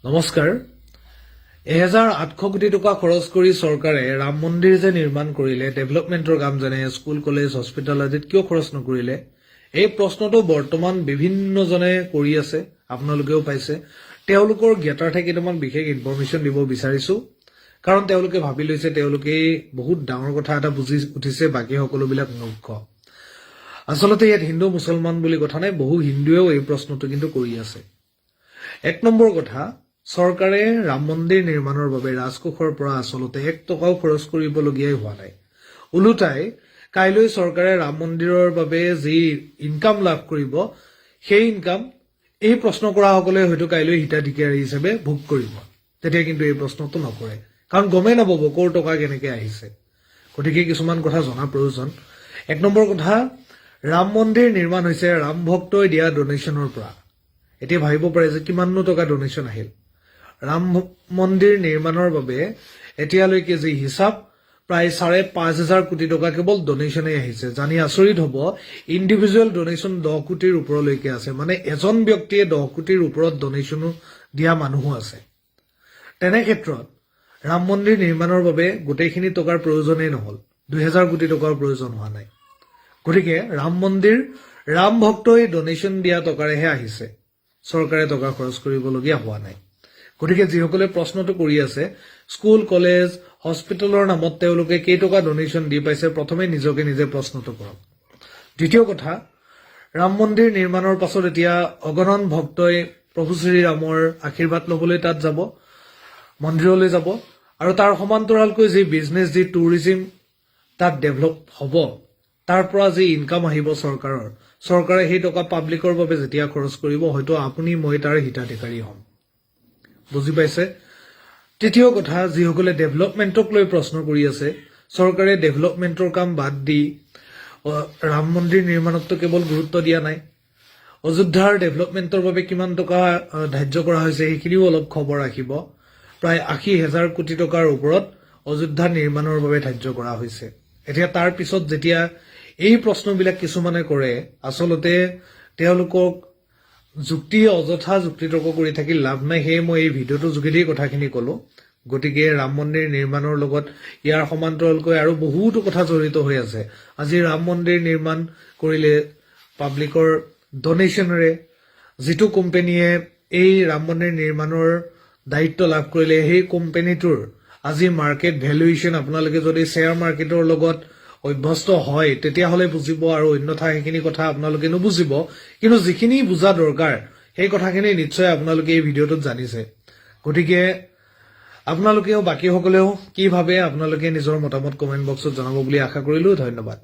নমস্কাৰ 1800 কোটি টকা খৰচ কৰি চৰকাৰে ৰাম মন্দিৰ যে নিৰ্মাণ কৰিলে ডেভেলপমেন্টৰ কাম যেনে স্কুল কলেজ হস্পিটেল আদিত কিয় খৰচ নকৰিলে এই প্ৰশ্নটো বৰ্তমান বিভিন্ন জনে কৰি আছে আপোনালোকেও পাইছে তেওঁলোকৰ জ্ঞাতাৰ্থে কেইটামান বিশেষ ইনফৰমেশন দিব বিচাৰিছো কাৰণ তেওঁলোকে ভাবি লৈছে তেওঁলোকে বহুত ডাঙৰ কথা এটা বুজি উঠিছে বাকি সকলোবিলাক মূৰ্খ আসলতে ইয়াত হিন্দু মুছলমান বুলি কথা নাই বহু হিন্দুৱেও এই প্ৰশ্নটো কিন্তু কৰি আছে এক নম্বৰ কথা চৰকাৰে ৰাম মন্দিৰ নিৰ্মাণৰ বাবে ৰাজকোষৰ পৰা আসলতে 1 টকাও খৰচ কৰিবলগীয়া হোৱা নাই উলুটাই কাইলৈ চৰকাৰে ৰাম মন্দিৰৰ বাবে যি ইনকাম লাভ কৰিব সেই ইনকাম এই প্ৰশ্ন কৰা সকলে হয়তো কাইলৈ হিতাধিকাৰী হিচাপে ভোগ কৰিব তেতিয়া কিন্তু এই প্ৰশ্নটো নকৰে কাৰণ গমে নাপাব কোৰ টকা কেনেকৈ আহিছে গতিকে কিছুমান কথা জনা প্ৰয়োজন এক নম্বৰ কথা ৰাম মন্দিৰ নিৰ্মাণ হৈছে ৰাম ভক্তই দিয়া ডোনেশ্যনৰ পৰা এতিয়া ভাবিব পাৰে যে কিমাননো টকা ডোনেশ্যন আহিল ৰাম মন্দিৰ নিৰ্মাণৰ বাবে এতিয়ালৈকে যি হিচাপ প্ৰায় 5,500 কোটি টকা কেৱল ডোনেশ্যনে আহিছে জানি আচৰিত হ'ব ইন্ডিভিজুৱেল ডোনেশ্যন 10 কোটিৰ ওপৰলৈকে আছে মানে এজন ব্যক্তিয়ে 10 কোটিৰ ওপৰত ডোনেশ্যনো দিয়া মানুহ আছে তেনে ক্ষেত্ৰত ৰাম মন্দিৰ নিৰ্মাণৰ বাবে গোটেইখিনি টকাৰ প্ৰয়োজনেই নহল 2000 কোটি টকাৰ প্ৰয়োজন হোৱা নাই গতিকে ৰাম মন্দিৰ ৰাম ভক্তই ডোনেশ্যন দিয়া টকাৰেহে আহিছে চৰকাৰে টকা খৰচ কৰিবলগীয়া হোৱা নাই গতিকে যিসকলে প্ৰশ্নটো কৰি আছে স্কুল কলেজ হস্পিটেলৰ নামত তেওঁলোকে কেই টকা ডোনেশ্যন দি পাইছে প্ৰথমে নিজকে নিজে প্ৰশ্নটো কৰক দ্বিতীয় কথা ৰাম মন্দিৰ নিৰ্মাণৰ পাছত এতিয়া অগণন ভক্তই প্ৰভু শ্ৰী ৰামৰ আশীৰ্বাদ লবলৈ তাত যাব মন্দিৰলৈ যাব আৰু তাৰ সমান্তৰালকৈ যি বিজনেছ যি টুৰিজিম তাত ডেভেলপ হ'ব তাৰ পৰা যি ইনকাম আহিব চৰকাৰে সেই টকা পাব্লিকৰ বাবে যেতিয়া খৰচ কৰিব হয়তো আপুনি মই তাৰ হিতাধিকাৰী হ'ম বুজি পাইছে তৃতীয় কথা যিসকলে ডেভেলপমেন্টক লৈ প্ৰশ্ন কৰি আছে চৰকাৰে ডেভেলপমেন্টৰ কাম বাদ দি ৰাম মন্দিৰ নিৰ্মাণত কেৱল গুৰুত্ব দিয়া নাই অযোধ্যাৰ ডেভেলপমেন্টৰ বাবে কিমান টকা ধাৰ্য কৰা হৈছে সেইখিনিও অলপ খবৰ ৰাখিব প্ৰায় 80,000 কোটি টকাৰ ওপৰত অযোধ্যা নিৰ্মাণৰ বাবে ধাৰ্য কৰা হৈছে এতিয়া তাৰ পিছত যেতিয়া এই প্ৰশ্নবিলাক কিছুমানে কৰে আসলতে তেওঁলোকক যুক্তি অযথা যুক্তিতৰ্ক কৰি থাকি লাভ নাই হে মই এই ভিডিঅ'টো যোগেদি কথাখিনি ক'লো গতিকে ৰাম মন্দিৰ নিৰ্মাণৰ লগত ইয়াৰ সমান্তৰালকৈ আৰু বহুতো কথা জড়িত হৈ আছে আজি ৰাম মন্দিৰ নিৰ্মাণ কৰিলে পাব্লিকৰ ডোনেশ্যনৰে যিটো কোম্পানীয়ে এই ৰাম মন্দিৰ নিৰ্মাণৰ দায়িত্ব লাভ কৰিলে সেই কোম্পানীটোৰ আজি মাৰ্কেট ভ্যালুয়েশন আপোনালোকে যদি শ্বেয়াৰ মাৰ্কেটৰ লগত অভ্যস্ত হয় তেতিয়াহলে বুজিব আৰু অন্যথা সেইখিনি কথা আপোনালোকে নুবুজিব কিন্তু যিখিনি বুজা দৰকাৰ সেই কথাখিনি নিশ্চয় আপোনালোকে এই ভিডিঅ'টোত জানিছে গতিকে আপোনালোকেও বাকি সকলেও কি ভাবে আপোনালোকে নিজৰ মতামত কমেন্ট বক্সত জনাব বুলি আশা কৰিলো ধন্যবাদ